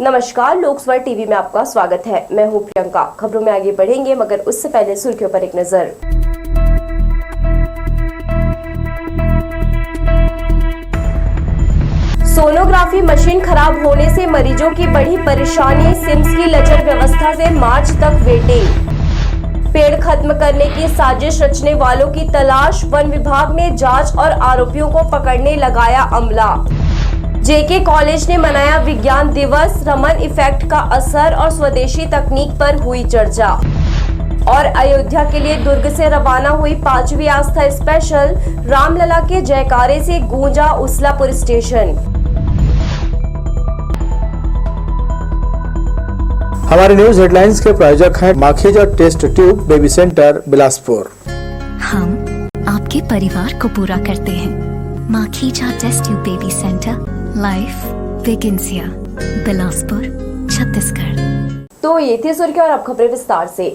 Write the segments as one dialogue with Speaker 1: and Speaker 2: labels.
Speaker 1: नमस्कार, लोकस्वर टीवी में आपका स्वागत है। मैं हूं प्रियंका। खबरों में आगे बढ़ेंगे, मगर उससे पहले सुर्खियों पर एक नजर। सोनोग्राफी मशीन खराब होने से मरीजों की बढ़ी परेशानी। सिम्स की लचर व्यवस्था से मार्च तक वेटिंग। पेड़ खत्म करने की साजिश रचने वालों की तलाश। वन विभाग ने जांच और आरोपियों को पकड़ने लगाया अमला। जेके कॉलेज ने मनाया विज्ञान दिवस। रमन इफेक्ट का असर और स्वदेशी तकनीक पर हुई चर्चा। और अयोध्या के लिए दुर्ग से रवाना हुई 5वीं आस्था स्पेशल। रामलला के जयकारे से गूंजा उसलापुर स्टेशन।
Speaker 2: हमारे न्यूज हेडलाइंस के प्रायोजक हैं Makhija test tube baby centre Bilaspur.
Speaker 3: हम आपके परिवार को पूरा करते हैं। Makhija test tube baby centre, life begins here, Bilaspur, Chhattisgarh.
Speaker 1: तो ये थी सुर्खियां और अब खबरें विस्तार से।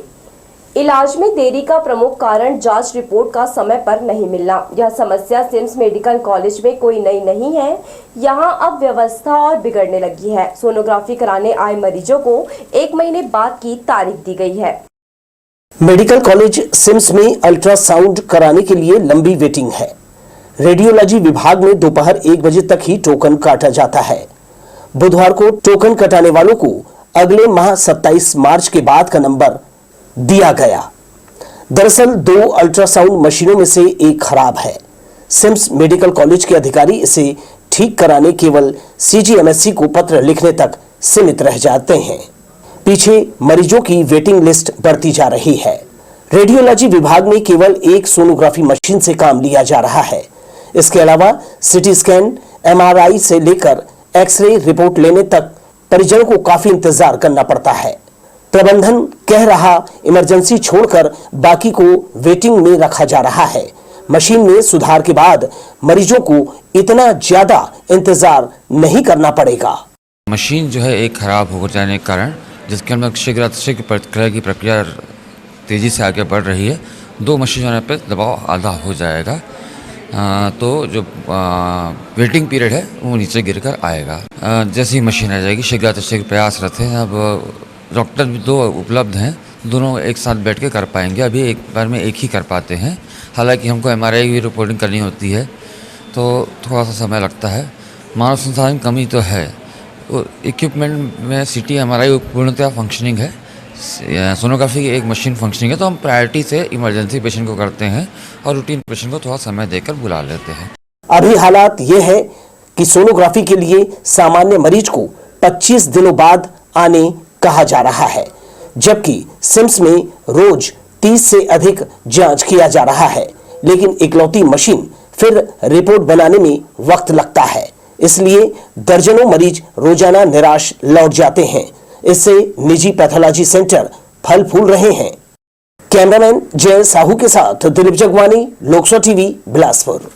Speaker 1: इलाज में देरी का प्रमुख कारण जांच रिपोर्ट का समय पर नहीं मिलना। यह समस्या सिम्स मेडिकल कॉलेज में कोई नई नहीं है। यहां अब व्यवस्था और बिगड़ने लगी है। सोनोग्राफी कराने आए मरीजों को 1 महीने बाद की तारीख दी गई है।
Speaker 4: मेडिकल कॉलेज सिम्स में अल्ट्रासाउंड कराने के लिए लंबी वेटिंग है। रेडियोलॉजी विभाग में दोपहर 1 बजे तक ही टोकन काटा जाता है। बुधवार को टोकन कटाने वालों को अगले माह 27 मार्च के बाद का नंबर दिया गया। दरअसल 2 अल्ट्रासाउंड मशीनों में से एक खराब है। सिम्स मेडिकल कॉलेज के अधिकारी इसे ठीक कराने केवल सीजीएमएससी को पत्र लिखने तक सीमित रह जाते हैं। पीछे मरीजों की वेटिंग लिस्ट बढ़ती जा रही है। रेडियोलॉजी विभाग में केवल एक सोनोग्राफी मशीन से काम लिया जा रहा है। इसके अलावा सिटी स्कैन, एमआरआई से लेकर एक्सरे रिपोर्ट लेने तक परिजनों को काफी इंतजार करना पड़ता है। प्रबंधन कह रहा इमरजेंसी छोड़कर बाकी को वेटिंग में रखा जा रहा है। मशीन में सुधार के बाद मरीजों को इतना ज्यादा इंतजार नहीं करना पड़ेगा।
Speaker 5: मशीन जो है एक खराब हो जाने के कारण, जिसके अंदर शीघ्र प्रतिक्रिया की प्रक्रिया तेजी से आगे बढ़ रही है। 2 मशीन होने पर दबाव आधा हो जाएगा, तो जो वेटिंग पीरियड है वो नीचे गिरकर आएगा। जैसे ही मशीन आ जाएगी शीघ्र प्रयासरत है। अब डॉक्टर भी 2 उपलब्ध हैं, दोनों एक साथ बैठ के कर पाएंगे। अभी एक बार में एक ही कर पाते हैं। हालांकि हमको एमआरआई की रिपोर्टिंग करनी होती है तो थोड़ा सा समय लगता है। मानव संसाधन कमी तो है। इक्विपमेंट में सिटी एमआरआई पूर्णतः फंक्शनिंग है। सोनोग्राफी की एक मशीन फंक्शनिंग है, तो हम प्रायोरिटी से इमरजेंसी पेशेंट को करते हैं और रूटीन पेशेंट को थोड़ा समय देकर बुला लेते हैं।
Speaker 4: अभी हालात ये है कि सोनोग्राफी के लिए सामान्य मरीज को 25 दिनों बाद आने कहा जा रहा है, जबकि सिम्स में रोज 30 से अधिक जांच किया जा रहा है। लेकिन इकलौती मशीन फिर रिपोर्ट बनाने में वक्त लगता है, इसलिए दर्जनों मरीज रोजाना निराश लौट जाते हैं। इससे निजी पैथोलॉजी सेंटर फल फूल रहे हैं। कैमरामैन जय साहू के साथ दिलीप जगवानी, लोकसभा टीवी, बिलासपुर।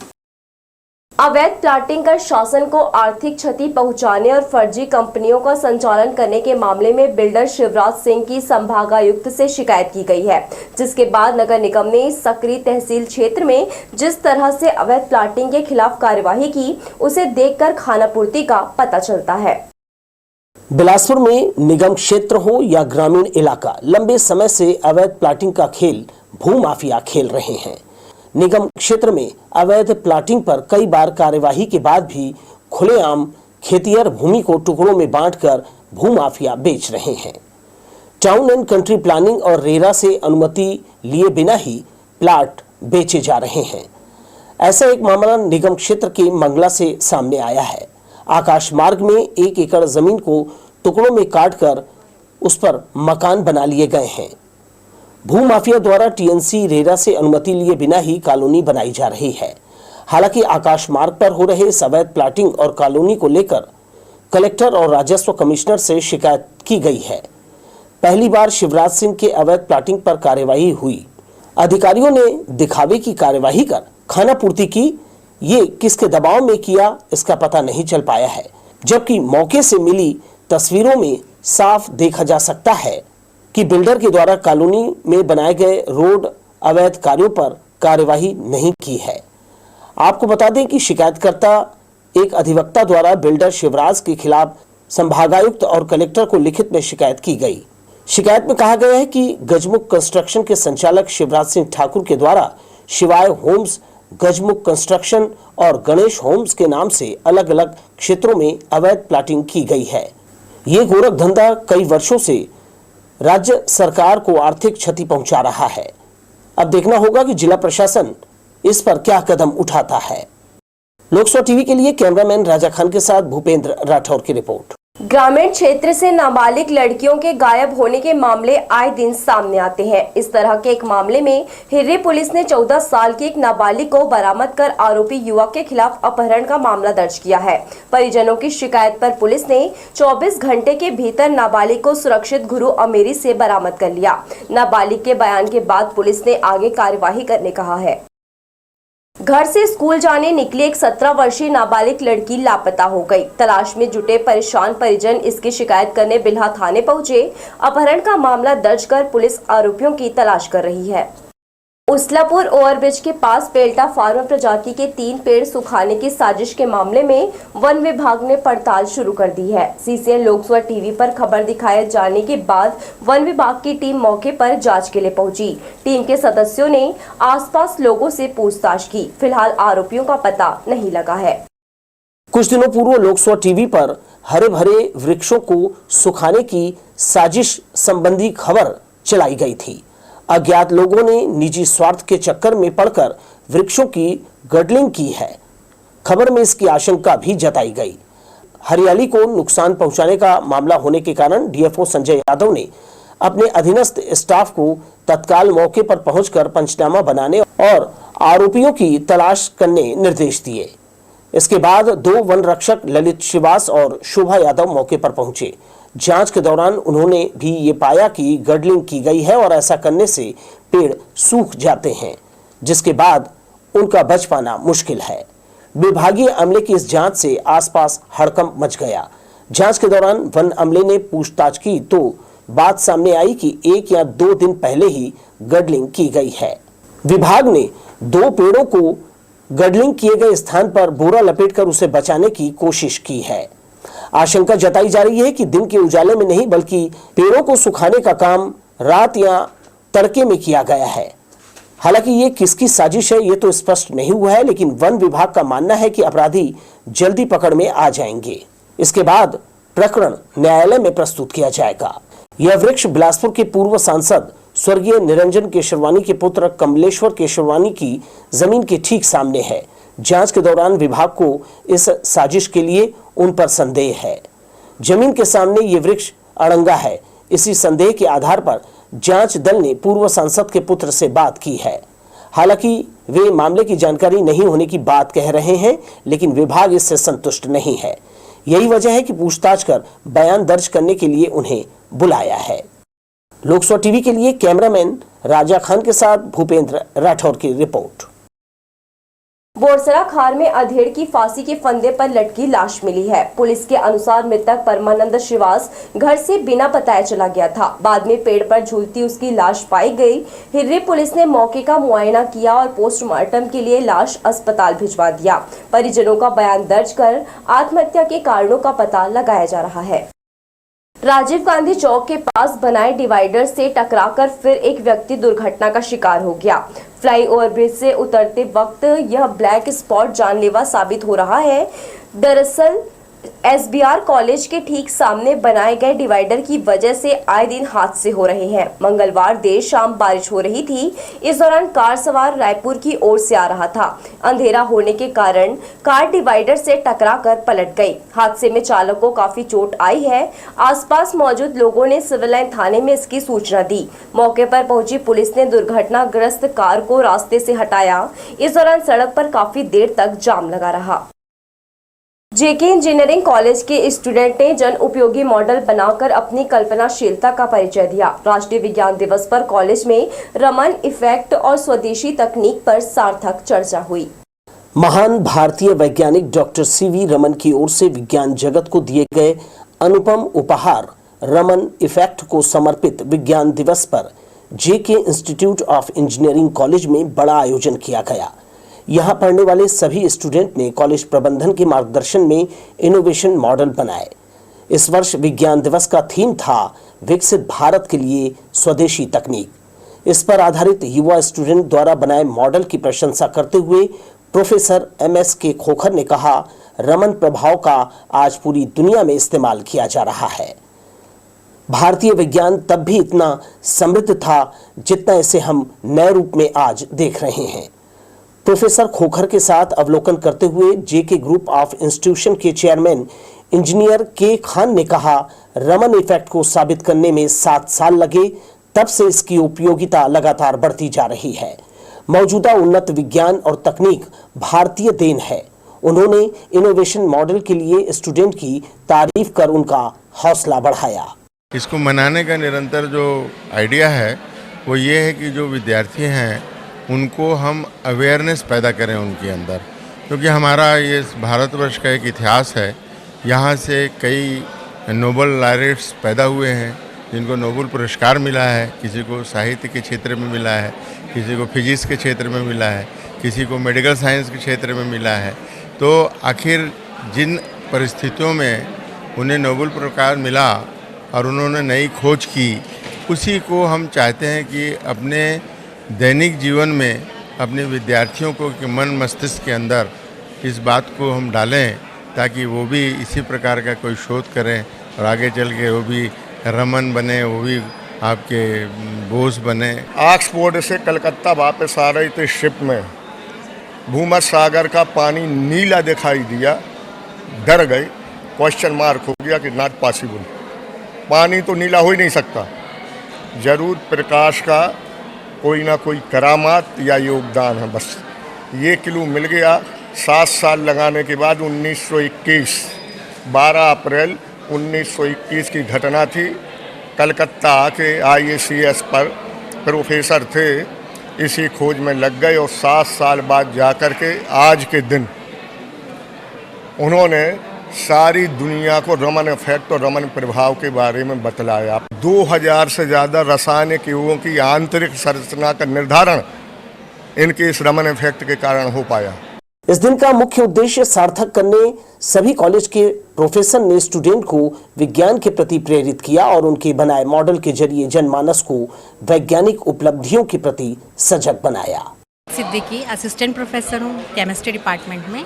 Speaker 1: अवैध प्लाटिंग कर शासन को आर्थिक क्षति पहुंचाने और फर्जी कंपनियों का संचालन करने के मामले में बिल्डर शिवराज सिंह की संभागायुक्त से शिकायत की गई है, जिसके बाद नगर निगम ने सकरी तहसील क्षेत्र में जिस तरह से अवैध प्लाटिंग के खिलाफ कार्यवाही की, उसे देखकर खानापूर्ति का पता चलता है।
Speaker 4: बिलासपुर में निगम क्षेत्र हो या ग्रामीण इलाका, लंबे समय से अवैध प्लाटिंग का खेल भूमाफिया खेल रहे हैं। निगम क्षेत्र में अवैध प्लाटिंग पर कई बार कार्यवाही के बाद भी खुलेआम खेतियर भूमि को टुकड़ों में बांटकर भूमाफिया बेच रहे हैं। टाउन एंड कंट्री प्लानिंग और रेरा से अनुमति लिए बिना ही प्लाट बेचे जा रहे हैं। ऐसा एक मामला निगम क्षेत्र के मंगला से सामने आया है। आकाश मार्ग में 1 एकड़ जमीन को टुकड़ों में काटकर उस पर मकान बना लिए गए हैं। भूमाफिया द्वारा टीएनसी रेरा से अनुमति लिए बिना ही कॉलोनी बनाई जा रही है। हालांकि आकाश मार्ग पर हो रहे इस अवैध प्लाटिंग और कॉलोनी को लेकर कलेक्टर और राजस्व कमिश्नर से शिकायत की गई है। पहली बार शिवराज सिंह के अवैध प्लाटिंग पर कार्यवाही हुई। अधिकारियों ने दिखावे की कार्यवाही कर खानापूर्ति की। ये किसके दबाव में किया, इसका पता नहीं चल पाया है, जबकि मौके से मिली तस्वीरों में साफ देखा जा सकता है कि बिल्डर के द्वारा कॉलोनी में बनाए गए रोड अवैध कार्यों पर कार्यवाही नहीं की है। आपको बता दें कि शिकायतकर्ता एक अधिवक्ता द्वारा बिल्डर शिवराज के खिलाफ संभागायुक्त और कलेक्टर को लिखित में शिकायत की गई। शिकायत में कहा गया है कि गजमुख कंस्ट्रक्शन के संचालक शिवराज सिंह ठाकुर के द्वारा शिवाय होम्स, गजमुख कंस्ट्रक्शन और गणेश होम्स के नाम से अलग अलग क्षेत्रों में अवैध प्लाटिंग की गई है। ये गोरख धंधा कई वर्षों से राज्य सरकार को आर्थिक क्षति पहुंचा रहा है। अब देखना होगा कि जिला प्रशासन इस पर क्या कदम उठाता है। लोकसभा टीवी के लिए कैमरामैन राजा खान के साथ भूपेंद्र राठौर की रिपोर्ट।
Speaker 1: ग्रामीण क्षेत्र से नाबालिग लड़कियों के गायब होने के मामले आए दिन सामने आते हैं। इस तरह के एक मामले में हिर्री पुलिस ने 14 साल की एक नाबालिग को बरामद कर आरोपी युवक के खिलाफ अपहरण का मामला दर्ज किया है। परिजनों की शिकायत पर पुलिस ने 24 घंटे के भीतर नाबालिग को सुरक्षित गुरु अमेरी से बरामद कर लिया। नाबालिग के बयान के बाद पुलिस ने आगे कार्यवाही करने कहा है। घर से स्कूल जाने निकली एक 17 वर्षीय नाबालिग लड़की लापता हो गई। तलाश में जुटे परेशान परिजन इसकी शिकायत करने बिल्हा थाने पहुंचे। अपहरण का मामला दर्ज कर पुलिस आरोपियों की तलाश कर रही है। उसलापुर ओवरब्रिज के पास पेल्टा फार्म प्रजाति के 3 पेड़ सुखाने की साजिश के मामले में वन विभाग ने पड़ताल शुरू कर दी है। सीसीएन लोकसभा टीवी पर खबर दिखाए जाने के बाद वन विभाग की टीम मौके पर जांच के लिए पहुंची। टीम के सदस्यों ने आसपास लोगों से पूछताछ की। फिलहाल आरोपियों का पता नहीं लगा है।
Speaker 4: कुछ दिनों पूर्व लोकसभा टीवी पर हरे भरे वृक्षों को सुखाने की साजिश संबंधी खबर चलाई गई थी। अज्ञात लोगों ने निजी स्वार्थ के चक्कर में पड़कर वृक्षों की गडलिंग की है। खबर में इसकी आशंका भी जताई गई। हरियाली को नुकसान पहुंचाने का मामला होने के कारण डीएफओ संजय यादव ने अपने अधीनस्थ स्टाफ को तत्काल मौके पर पहुंचकर पंचनामा बनाने और आरोपियों की तलाश करने निर्देश दिए। इसके बाद 2 वन रक्षक ललित श्रीवास और शोभा यादव मौके पर पहुंचे। जांच के दौरान उन्होंने भी ये पाया कि गडलिंग की गई है और ऐसा करने से पेड़ सूख जाते हैं, जिसके बाद उनका बच पाना मुश्किल है। विभागीय अमले की इस जांच से आसपास हड़कंप मच गया। जांच के दौरान वन अमले ने पूछताछ की तो बात सामने आई कि 1 या 2 दिन पहले ही गडलिंग की गई है। विभाग ने 2 पेड़ों को गडलिंग किए गए स्थान पर बोरा लपेटकर उसे बचाने की कोशिश की है। आशंका जताई जा रही है कि दिन के उजाले में नहीं बल्कि पेड़ों को सुखाने का काम रात या तड़के में किया गया है। हालांकि ये किसकी साजिश है ये तो स्पष्ट नहीं हुआ है, लेकिन वन विभाग का मानना है कि अपराधी जल्दी पकड़ में आ जाएंगे। इसके बाद प्रकरण न्यायालय में प्रस्तुत किया जाएगा। यह वृक्ष बिलासपुर के पूर्व सांसद स्वर्गीय निरंजन केशरवानी के पुत्र कमलेश्वर केशरवानी की जमीन के ठीक सामने है। जांच के दौरान विभाग को इस साजिश के लिए उन पर संदेह है। जमीन के सामने ये वृक्ष अड़ंगा है। इसी संदेह के आधार पर जांच दल ने पूर्व सांसद के पुत्र से बात की है। हालांकि वे मामले की जानकारी नहीं होने की बात कह रहे हैं, लेकिन विभाग इससे संतुष्ट नहीं है। यही वजह है कि पूछताछ कर बयान दर्ज करने के लिए उन्हें बुलाया है। लोकसभा टीवी के लिए कैमरामैन राजा खान के साथ भूपेंद्र राठौर की रिपोर्ट।
Speaker 1: बोरसरा खार में अधेड़ की फांसी के फंदे पर लटकी लाश मिली है। पुलिस के अनुसार मृतक परमानंद श्रीवास घर से बिना बताए चला गया था। बाद में पेड़ पर झूलती उसकी लाश पाई गई। हिर्री पुलिस ने मौके का मुआयना किया और पोस्टमार्टम के लिए लाश अस्पताल भिजवा दिया। परिजनों का बयान दर्ज कर आत्महत्या के कारणों का पता लगाया जा रहा है। राजीव गांधी चौक के पास बनाए डिवाइडर से टकराकर फिर एक व्यक्ति दुर्घटना का शिकार हो गया। फ्लाईओवर ब्रिज से उतरते वक्त यह ब्लैक स्पॉट जानलेवा साबित हो रहा है। दरअसल एसबीआर कॉलेज के ठीक सामने बनाए गए डिवाइडर की वजह से आए दिन हादसे हो रहे हैं। मंगलवार देर शाम बारिश हो रही थी। इस दौरान कार सवार रायपुर की ओर से आ रहा था। अंधेरा होने के कारण कार डिवाइडर से टकराकर पलट गई। हादसे में चालक को काफी चोट आई है। आसपास मौजूद लोगों ने सिविल लाइन थाने में इसकी सूचना दी। मौके पर पहुंची पुलिस ने दुर्घटनाग्रस्त कार को रास्ते से हटाया। इस दौरान सड़क पर काफी देर तक जाम लगा रहा। जेके इंजीनियरिंग कॉलेज के स्टूडेंट ने जन उपयोगी मॉडल बनाकर अपनी कल्पनाशीलता का परिचय दिया। राष्ट्रीय विज्ञान दिवस पर कॉलेज में रमन इफेक्ट और स्वदेशी तकनीक पर सार्थक चर्चा हुई।
Speaker 4: महान भारतीय वैज्ञानिक डॉक्टर सीवी रमन की ओर से विज्ञान जगत को दिए गए अनुपम उपहार रमन इफेक्ट को समर्पित विज्ञान दिवस पर जेके इंस्टीट्यूट ऑफ इंजीनियरिंग कॉलेज में बड़ा आयोजन किया गया। यहाँ पढ़ने वाले सभी स्टूडेंट ने कॉलेज प्रबंधन के मार्गदर्शन में इनोवेशन मॉडल बनाए। इस वर्ष विज्ञान दिवस का थीम था विकसित भारत के लिए स्वदेशी तकनीक। इस पर आधारित युवा स्टूडेंट द्वारा बनाए मॉडल की प्रशंसा करते हुए प्रोफेसर MS खोखर ने कहा, रमन प्रभाव का आज पूरी दुनिया में इस्तेमाल किया जा रहा है। भारतीय विज्ञान तब भी इतना समृद्ध था जितना इसे हम नए रूप में आज देख रहे हैं। प्रोफेसर खोखर के साथ अवलोकन करते हुए JK ग्रुप ऑफ इंस्टीट्यूशन के चेयरमैन इंजीनियर K खान ने कहा, रमन इफेक्ट को साबित करने में 7 साल लगे, तब से इसकी उपयोगिता लगातार बढ़ती जा रही है। मौजूदा उन्नत विज्ञान और तकनीक भारतीय देन है। उन्होंने इनोवेशन मॉडल के लिए स्टूडेंट की तारीफ कर उनका हौसला बढ़ाया।
Speaker 6: इसको मनाने का निरंतर जो आइडिया है वो ये है कि जो विद्यार्थी हैं उनको हम अवेयरनेस पैदा करें उनके अंदर, क्योंकि हमारा ये भारतवर्ष का एक इतिहास है। यहाँ से कई नोबेल लॉरेट्स पैदा हुए हैं जिनको नोबेल पुरस्कार मिला है, किसी को साहित्य के क्षेत्र में मिला है, किसी को फिजिक्स के क्षेत्र में मिला है, किसी को मेडिकल साइंस के क्षेत्र में मिला है। तो आखिर जिन परिस्थितियों में उन्हें नोबेल पुरस्कार मिला और उन्होंने नई खोज की, उसी को हम चाहते हैं कि अपने दैनिक जीवन में अपने विद्यार्थियों को कि मन मस्तिष्क के अंदर इस बात को हम डालें ताकि वो भी इसी प्रकार का कोई शोध करें और आगे चल के वो भी रमन बने, वो भी आपके बोस बने।
Speaker 7: ऑक्सफोर्ड से कलकत्ता वापस आ रही थी शिप में, भूमध्य सागर का पानी नीला दिखाई दिया, डर गए, क्वेश्चन मार्क हो गया कि नॉट पॉसिबल, पानी तो नीला हो ही नहीं सकता। जरूर प्रकाश का कोई ना कोई करामात या योगदान है। बस ये क्लू मिल गया। 7 साल लगाने के बाद 1921 12 अप्रैल 1921 की घटना थी। कलकत्ता के IACS पर प्रोफेसर थे, इसी खोज में लग गए और 7 साल बाद जाकर के आज के दिन उन्होंने सारी दुनिया को रमन इफेक्ट और रमन प्रभाव के बारे में बतलाया। 2000 से ज़्यादा रासायनिक युगों की आंतरिक संरचना का निर्धारण इनके इस रमन इफेक्ट के कारण हो पाया।
Speaker 4: इस दिन का मुख्य उद्देश्य सार्थक करने सभी कॉलेज के प्रोफेसर ने स्टूडेंट को विज्ञान के प्रति प्रेरित किया और उनके बनाए मॉडल के जरिए जनमानस को वैज्ञानिक उपलब्धियों के प्रति सजग बनाया।
Speaker 8: सिद्दीकी, असिस्टेंट प्रोफेसर हूँ केमिस्ट्री डिपार्टमेंट में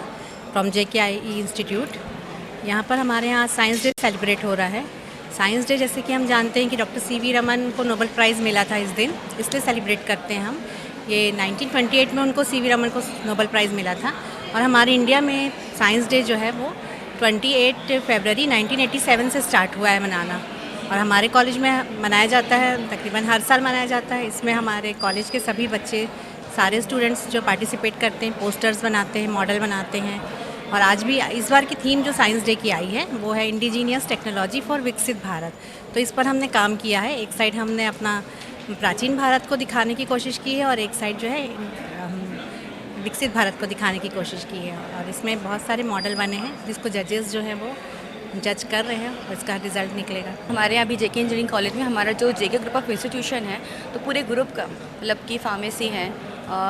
Speaker 8: फ्रॉम JKIE इंस्टीट्यूट। यहाँ पर हमारे यहाँ साइंस डे सेलिब्रेट हो रहा है। साइंस डे जैसे कि हम जानते हैं कि डॉक्टर CV रमन को नोबेल प्राइज़ मिला था इस दिन, इसलिए सेलिब्रेट करते हैं हम। ये 1928 में उनको CV रमन को नोबेल प्राइज़ मिला था और हमारे इंडिया में साइंस डे जो है वो 28 फरवरी 1987 से स्टार्ट हुआ है मनाना और हमारे कॉलेज में मनाया जाता है, तकरीबन हर साल मनाया जाता है। इसमें हमारे कॉलेज के सभी बच्चे, सारे स्टूडेंट्स जो पार्टिसिपेट करते हैं, पोस्टर्स बनाते हैं, मॉडल बनाते हैं। और आज भी इस बार की थीम जो साइंस डे की आई है वो है इंडिजीनियस टेक्नोलॉजी फॉर विकसित भारत। तो इस पर हमने काम किया है। एक साइड हमने अपना प्राचीन भारत को दिखाने की कोशिश की है और एक साइड जो है विकसित भारत को दिखाने की कोशिश की है और इसमें बहुत सारे मॉडल बने हैं जिसको जजेस जो है वो जज कर रहे हैं और इसका रिजल्ट निकलेगा।
Speaker 9: हमारे यहाँ अभी JK इंजीनियरिंग कॉलेज में हमारा जो JK ग्रुप ऑफ इंस्टीट्यूशन है, तो पूरे ग्रुप का मतलब कि फार्मेसी है,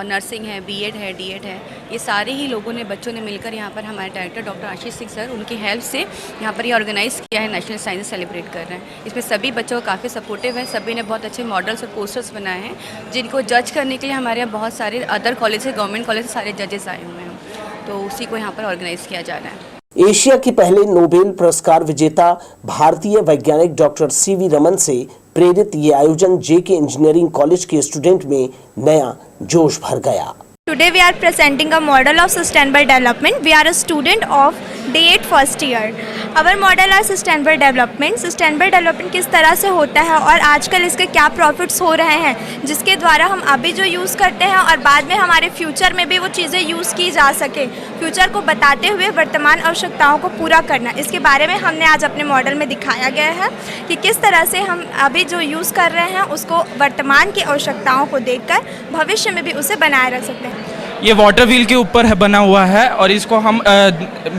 Speaker 9: नर्सिंग है, B.Ed है, D.Ed है, ये सारे ही लोगों ने, बच्चों ने मिलकर यहाँ पर हमारे director doctor Ashish Singh sir, उनकी हेल्प से यहाँ पर ये ऑर्गेनाइज़ किया है। नेशनल साइंस सेलिब्रेट कर रहे हैं। इसमें सभी बच्चों को काफ़ी सपोर्टिव है, सभी ने बहुत अच्छे मॉडल्स और पोस्टर्स बनाए हैं जिनको जज करने के लिए हमारे यहाँ बहुत सारे अदर कॉलेज से, गवर्नमेंट कॉलेज से सारे जजेस आए हुए हैं, तो उसी को यहाँ पर ऑर्गेनाइज़ किया जा रहा है।
Speaker 4: एशिया के पहले नोबेल पुरस्कार विजेता भारतीय वैज्ञानिक डॉक्टर CV रमन से प्रेरित ये आयोजन JK इंजीनियरिंग कॉलेज के स्टूडेंट में नया जोश भर गया।
Speaker 10: Today we are presenting a model of sustainable development. We are a student of D.Ed first year. Our model are sustainable development. Sustainable development किस तरह से होता है और आजकल इसके क्या प्रॉफिट्स हो रहे हैं जिसके द्वारा हम अभी जो यूज़ करते हैं और बाद में हमारे फ्यूचर में भी वो चीज़ें यूज़ की जा सके, फ्यूचर को बताते हुए वर्तमान आवश्यकताओं को पूरा करना, इसके बारे में हमने आज अपने मॉडल में दिखाया गया है कि किस तरह से हम अभी जो यूज़ कर रहे हैं उसको वर्तमान की आवश्यकताओं को देखकर भविष्य में भी उसे बनाए रख सकते हैं।
Speaker 11: ये वाटर व्हील के ऊपर है बना हुआ है और इसको हम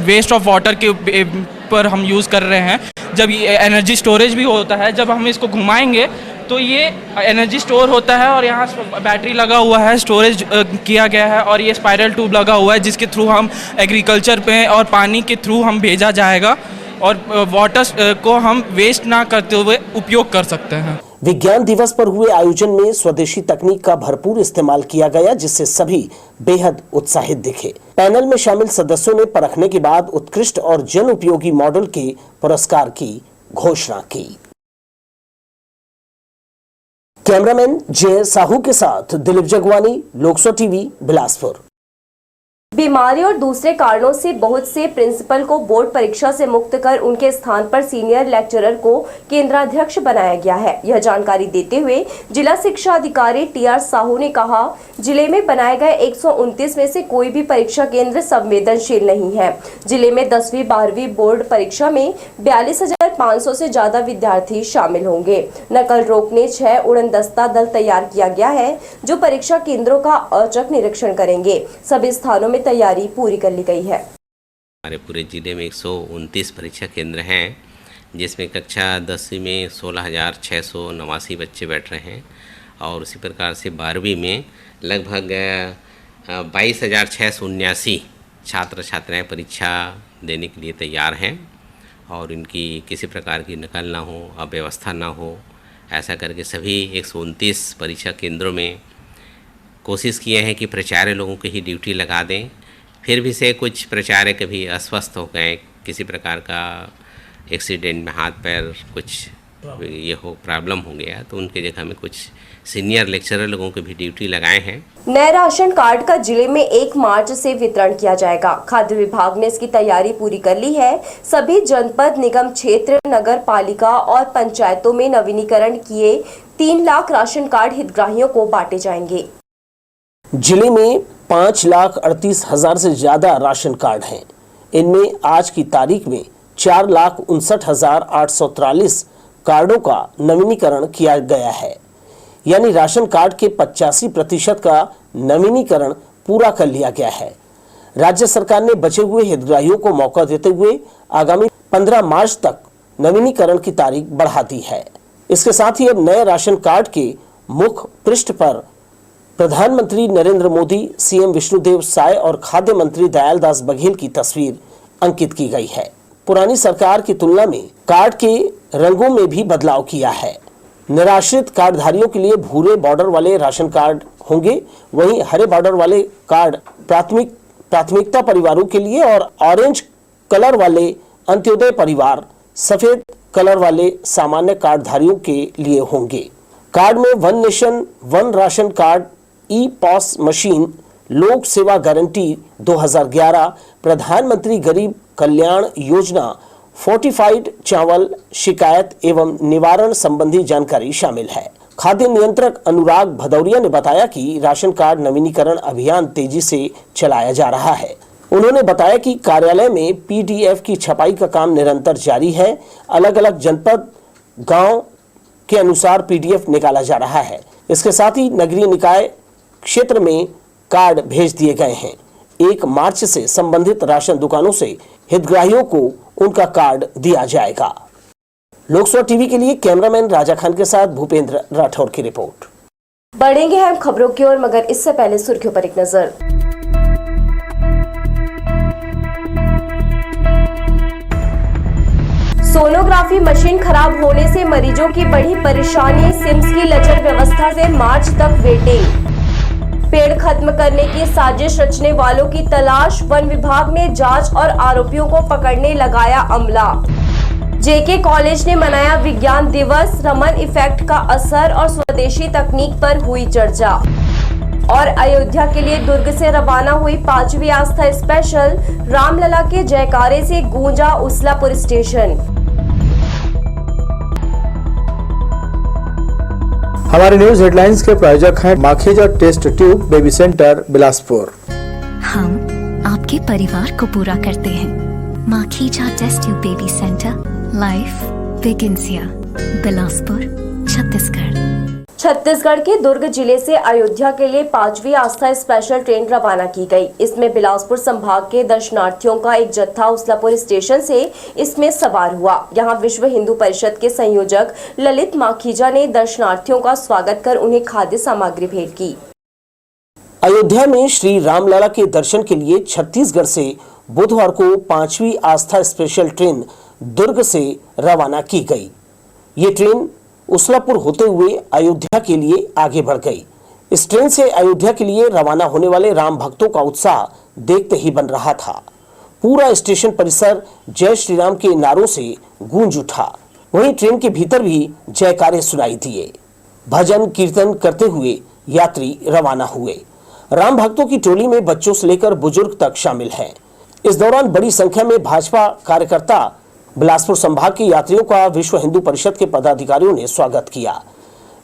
Speaker 11: वेस्ट ऑफ वाटर के ऊपर हम यूज़ कर रहे हैं। जब ये एनर्जी स्टोरेज भी होता है, जब हम इसको घुमाएंगे तो ये एनर्जी स्टोर होता है और यहाँ बैटरी लगा हुआ है, स्टोरेज किया गया है और ये स्पाइरल ट्यूब लगा हुआ है जिसके थ्रू हम एग्रीकल्चर पे और पानी के थ्रू हम भेजा जाएगा। और वाटर को हम वेस्ट ना करते हुए उपयोग कर सकते हैं।
Speaker 4: विज्ञान दिवस पर हुए आयोजन में स्वदेशी तकनीक का भरपूर इस्तेमाल किया गया, जिससे सभी बेहद उत्साहित दिखे। पैनल में शामिल सदस्यों ने परखने के बाद उत्कृष्ट और जन उपयोगी मॉडल के पुरस्कार की घोषणा की। कैमरामैन जय साहू के साथ दिलीप जगवानी, लोकसो टीवी, बिलासपुर।
Speaker 1: बीमारी और दूसरे कारणों से बहुत से प्रिंसिपल को बोर्ड परीक्षा से मुक्त कर उनके स्थान पर सीनियर लेक्चरर को केंद्राध्यक्ष बनाया गया है। यह जानकारी देते हुए जिला शिक्षा अधिकारी टीआर साहू ने कहा, जिले में बनाए गए 129 में से कोई भी परीक्षा केंद्र संवेदनशील नहीं है। जिले में 10वीं 12वीं बोर्ड परीक्षा में 42,500 से ज्यादा विद्यार्थी शामिल होंगे। नकल रोकने 6 उड़नदस्ता दल तैयार किया गया है, जो परीक्षा केंद्रों का औचक निरीक्षण करेंगे। सभी स्थानों में तैयारी पूरी कर ली गई है।
Speaker 12: हमारे पूरे जिले में 129 परीक्षा केंद्र हैं, जिसमें कक्षा 10वीं में 16,689 बच्चे बैठ रहे हैं और उसी प्रकार से 12वीं में लगभग 22,679 छात्र छात्राएं परीक्षा देने के लिए तैयार हैं और इनकी किसी प्रकार की नकल ना हो, अव्यवस्था ना हो, ऐसा करके सभी 129 परीक्षा केंद्रों में कोशिश किए हैं कि प्राचार्य लोगों की ही ड्यूटी लगा दें। फिर भी से कुछ प्राचार्य कभी अस्वस्थ हो गए, किसी प्रकार का एक्सीडेंट में हाथ पैर कुछ ये हो प्रॉब्लम हो गया, तो उनके जगह में कुछ सीनियर लेक्चरर लोगों की भी ड्यूटी लगाए हैं।
Speaker 1: नए राशन कार्ड का जिले में 1 मार्च से वितरण किया जाएगा। खाद्य विभाग ने इसकी तैयारी पूरी कर ली है। सभी जनपद, निगम क्षेत्र, नगर पालिका और पंचायतों में नवीनीकरण किए 3 लाख राशन कार्ड हितग्राहियों को बांटे जाएंगे।
Speaker 4: जिले में 5,38,000 से ज्यादा राशन कार्ड हैं। इनमें आज की तारीख में 4,59,843 कार्डों का नवीनीकरण किया गया है, यानी राशन कार्ड के 85% का नवीनीकरण पूरा कर लिया गया है। राज्य सरकार ने बचे हुए हितग्राहियों को मौका देते हुए आगामी 15 मार्च तक नवीनीकरण की तारीख बढ़ा दी है। इसके साथ ही अब नए राशन कार्ड के मुख्य पृष्ठ पर प्रधानमंत्री नरेंद्र मोदी, सीएम विष्णुदेव साय और खाद्य मंत्री दयालदास बघेल की तस्वीर अंकित की गई है। पुरानी सरकार की तुलना में कार्ड के रंगों में भी बदलाव किया है। निराश्रित कार्डधारियों के लिए भूरे बॉर्डर वाले राशन कार्ड होंगे, वहीं हरे बॉर्डर वाले कार्ड प्राथमिकता परिवारों के लिए और ऑरेंज कलर वाले अंत्योदय परिवार, सफेद कलर वाले सामान्य कार्डधारियों के लिए होंगे। कार्ड में one nation one ration card, e POS machine, लोक सेवा गारंटी 2011, प्रधानमंत्री गरीब कल्याण योजना, फोर्टिफाइड चावल शिकायत एवं निवारण संबंधी जानकारी शामिल है। खाद्य नियंत्रक अनुराग भदौरिया ने बताया कि राशन कार्ड नवीनीकरण अभियान तेजी से चलाया जा रहा है। उन्होंने बताया कि कार्यालय में पीडीएफ की छपाई का काम निरंतर जारी है। अलग अलग जनपद, गांव के अनुसार पीडीएफ निकाला जा रहा है। इसके साथ ही नगरीय निकाय क्षेत्र में कार्ड भेज दिए गए हैं। 1 मार्च से संबंधित राशन दुकानों से हितग्राहियों को उनका कार्ड दिया जाएगा। लोकसभा टीवी के लिए कैमरामैन राजा खान के साथ भूपेंद्र राठौर की रिपोर्ट।
Speaker 1: बढ़ेंगे हम खबरों की ओर, मगर इससे पहले सुर्खियों पर एक नजर। सोनोग्राफी मशीन खराब होने से मरीजों की बढ़ी परेशानी, सिम्स की लचर व्यवस्था से मार्च तक वेटिंग। पेड़ खत्म करने की साजिश रचने वालों की तलाश, वन विभाग ने जांच और आरोपियों को पकड़ने लगाया अमला। जेके कॉलेज ने मनाया विज्ञान दिवस, रमन इफेक्ट का असर और स्वदेशी तकनीक पर हुई चर्चा। और अयोध्या के लिए दुर्ग से रवाना हुई 5वीं आस्था स्पेशल, रामलला के जयकारे से गूंजा उसलापुर स्टेशन।
Speaker 2: हमारे न्यूज हेडलाइंस के प्रायोजक हैं Makhija test tube baby centre, Bilaspur.
Speaker 3: हम आपके परिवार को पूरा करते हैं। Makhija test tube baby centre, life begins here, Bilaspur, Chhattisgarh.
Speaker 1: Chhattisgarh के दुर्ग जिले से अयोध्या के लिए 5वीं आस्था स्पेशल ट्रेन रवाना की गई। इसमें बिलासपुर संभाग के दर्शनार्थियों का एक जत्था उसलापुर स्टेशन से इसमें सवार हुआ। यहां विश्व हिंदू परिषद के संयोजक ललित माखीजा ने दर्शनार्थियों का स्वागत कर उन्हें खाद्य सामग्री भेंट की।
Speaker 4: अयोध्या में श्री रामलला के दर्शन के लिए छत्तीसगढ़ से बुधवार को 5वीं आस्था स्पेशल ट्रेन दुर्ग से रवाना की गई। ये ट्रेन उसलापुर होते हुए अयोध्या के लिए आगे बढ़ गई। इस ट्रेन से अयोध्या के लिए रवाना होने वाले राम भक्तों का उत्साह देखते ही बन रहा था। पूरा स्टेशन परिसर जय श्री राम के नारों से गूंज उठा। वहीं ट्रेन के भीतर भी जयकारे सुनाई दिए। भजन कीर्तन करते हुए यात्री रवाना हुए। राम भक्तों की टोली में बच्चों से लेकर बुजुर्ग तक शामिल हैं। इस दौरान बड़ी संख्या में भाजपा कार्यकर्ता बिलासपुर संभाग के यात्रियों का विश्व हिंदू परिषद के पदाधिकारियों ने स्वागत किया।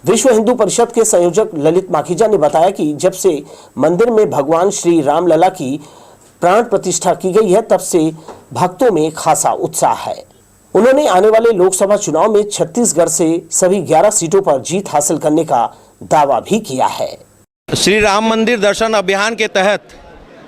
Speaker 4: विश्व हिंदू परिषद के संयोजक ललित माखीजा ने बताया कि जब से मंदिर में भगवान श्री राम लला की प्राण प्रतिष्ठा की गई है, तब से भक्तों में खासा उत्साह है। उन्होंने आने वाले लोकसभा चुनाव में छत्तीसगढ़ से सभी 11 सीटों पर जीत हासिल करने का दावा भी किया है।
Speaker 13: श्री राम मंदिर दर्शन अभियान के तहत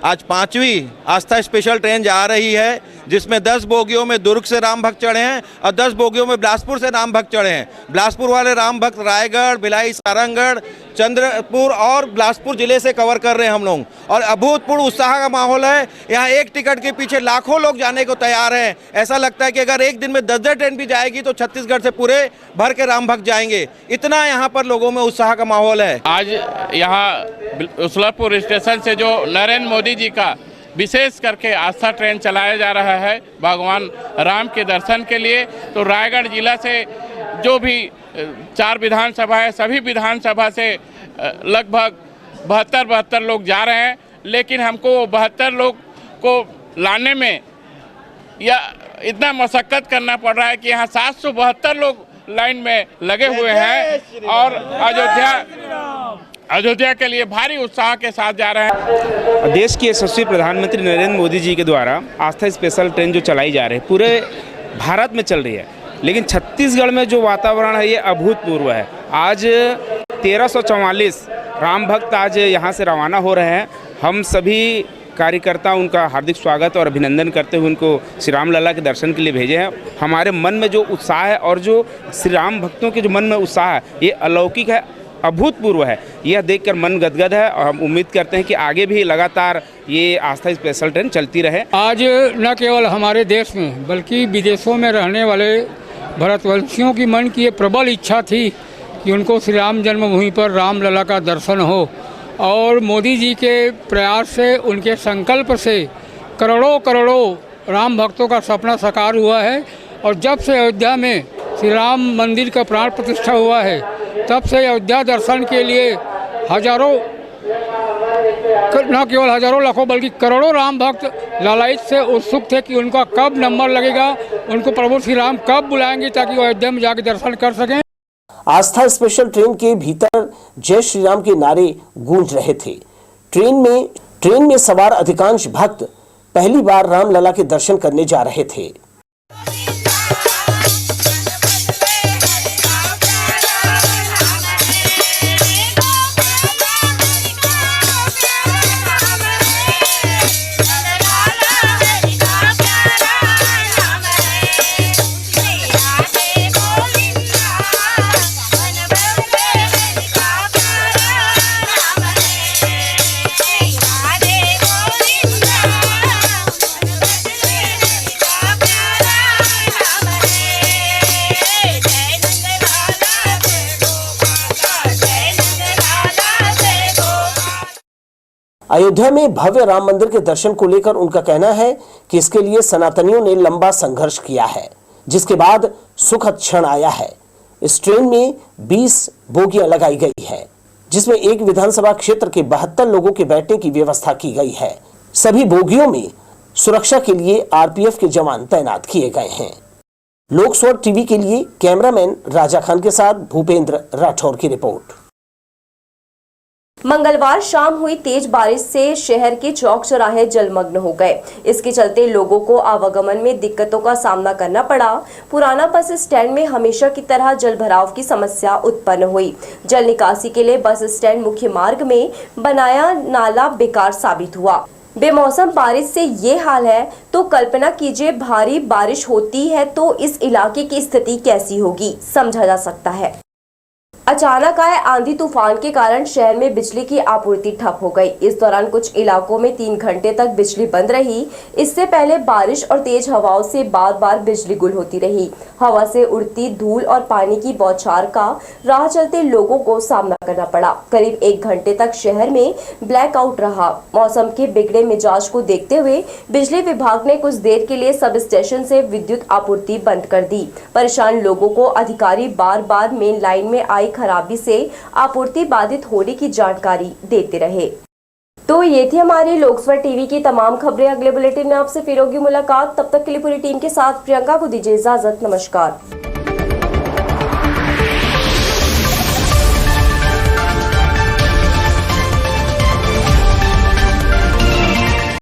Speaker 13: आज 5वीं आस्था स्पेशल ट्रेन जा रही है, जिसमें 10 बोगियों में दुर्ग से राम भक्त चढ़े हैं और 10 बोगियों में बिलासपुर से राम भक्त चढ़े हैं। बिलासपुर वाले राम भक्त रायगढ़, भिलाई, सारंगगढ़, चंद्रपुर और बिलासपुर जिले से कवर कर रहे हैं हम लोग, और अभूतपूर्व उत्साह का माहौल है। यहाँ एक टिकट के पीछे लाखों लोग जाने को तैयार हैं। ऐसा लगता है कि अगर एक दिन में 10-10 ट्रेन भी जाएगी तो छत्तीसगढ़ से पूरे भर के राम भक्त जाएंगे। इतना यहाँ पर लोगों में उत्साह का माहौल है।
Speaker 14: आज यहाँ उसलापुर स्टेशन से जो नरेंद्र मोदी जी का विशेष करके आस्था ट्रेन चलाया जा रहा है भगवान राम के दर्शन के लिए, तो रायगढ़ जिला से जो भी 4 विधानसभा है, सभी विधानसभा से लगभग 72 लोग जा रहे हैं। लेकिन हमको 72 लोग को लाने में या इतना मशक्कत करना पड़ रहा है कि यहाँ 772 लोग लाइन में लगे हुए हैं और अयोध्या के लिए भारी उत्साह के साथ जा रहे हैं।
Speaker 15: देश के यशस्वी प्रधानमंत्री नरेंद्र मोदी जी के द्वारा आस्था स्पेशल ट्रेन जो चलाई जा रही है पूरे भारत में चल रही है, लेकिन छत्तीसगढ़ में जो वातावरण है ये अभूतपूर्व है। आज 1344 राम भक्त आज यहाँ से रवाना हो रहे हैं। हम सभी कार्यकर्ता उनका हार्दिक स्वागत और अभिनंदन करते हुए उनको श्री राम लला के दर्शन के लिए भेजे हैं। हमारे मन में जो उत्साह है और जो श्री राम भक्तों के जो मन में उत्साह है ये अलौकिक है, अभूतपूर्व है। यह देखकर मन गदगद है और हम उम्मीद करते हैं कि आगे भी लगातार ये आस्था स्पेशल ट्रेन चलती रहे।
Speaker 16: आज न केवल हमारे देश में बल्कि विदेशों में रहने वाले भारतवंशियों की मन की ये प्रबल इच्छा थी कि उनको श्री राम जन्मभूमि पर राम लला का दर्शन हो, और मोदी जी के प्रयास से, उनके संकल्प से करोड़ों राम भक्तों का सपना साकार हुआ है। और जब से अयोध्या में श्री राम मंदिर का प्राण प्रतिष्ठा हुआ है, तब से अयोध्या दर्शन के लिए हजारों, न केवल हजारों लाखों बल्कि करोड़ों राम भक्त लालायित से उत्सुक थे कि उनका कब नंबर लगेगा, उनको प्रभु श्री राम कब बुलाएंगे ताकि वो अयोध्या में जाकर दर्शन कर सकें।
Speaker 4: आस्था स्पेशल ट्रेन के भीतर जय श्री राम के नारे गूंज रहे थे। ट्रेन में सवार अधिकांश भक्त पहली बार राम लला के दर्शन करने जा रहे थे। अयोध्या में भव्य राम मंदिर के दर्शन को लेकर उनका कहना है कि इसके लिए सनातनियों ने लंबा संघर्ष किया है, जिसके बाद सुखद क्षण आया है। इस ट्रेन में 20 बोगियां लगाई गई है, जिसमें एक विधानसभा क्षेत्र के 72 लोगों के बैठने की व्यवस्था की गई है। सभी बोगियों में सुरक्षा के लिए आरपीएफ के जवान तैनात किए गए हैं। लोकस्वर टीवी के लिए कैमरामैन राजा खान के साथ भूपेंद्र राठौर की रिपोर्ट।
Speaker 1: मंगलवार शाम हुई तेज बारिश से शहर के चौक चौराहे जलमग्न हो गए। इसके चलते लोगों को आवागमन में दिक्कतों का सामना करना पड़ा। पुराना बस स्टैंड में हमेशा की तरह जल भराव की समस्या उत्पन्न हुई। जल निकासी के लिए बस स्टैंड मुख्य मार्ग में बनाया नाला बेकार साबित हुआ। बेमौसम बारिश से ये हाल है तो कल्पना कीजिए भारी बारिश होती है तो इस इलाके की स्थिति कैसी होगी, समझा जा सकता है। अचानक आए आंधी तूफान के कारण शहर में बिजली की आपूर्ति ठप हो गई। इस दौरान कुछ इलाकों में 3 घंटे तक बिजली बंद रही। इससे पहले बारिश और तेज हवाओं से बार बार बिजली गुल होती रही। हवा से उड़ती धूल और पानी की बौछार का राह चलते लोगों को सामना करना पड़ा। करीब 1 घंटे तक शहर में ब्लैकआउट रहा। मौसम के बिगड़े मिजाज को देखते हुए बिजली विभाग ने कुछ देर के लिए सब स्टेशन से विद्युत आपूर्ति बंद कर दी। परेशान लोगों को अधिकारी बार बार मेन लाइन में आई खराबी से आपूर्ति बाधित होने की जानकारी देते रहे। तो ये थी हमारी लोकसभा टीवी की तमाम खबरें। अगले बुलेटिन में आपसे फिर होगी मुलाकात। तब तक के लिए पूरी टीम के साथ प्रियंका को दीजिए इजाजत। नमस्कार।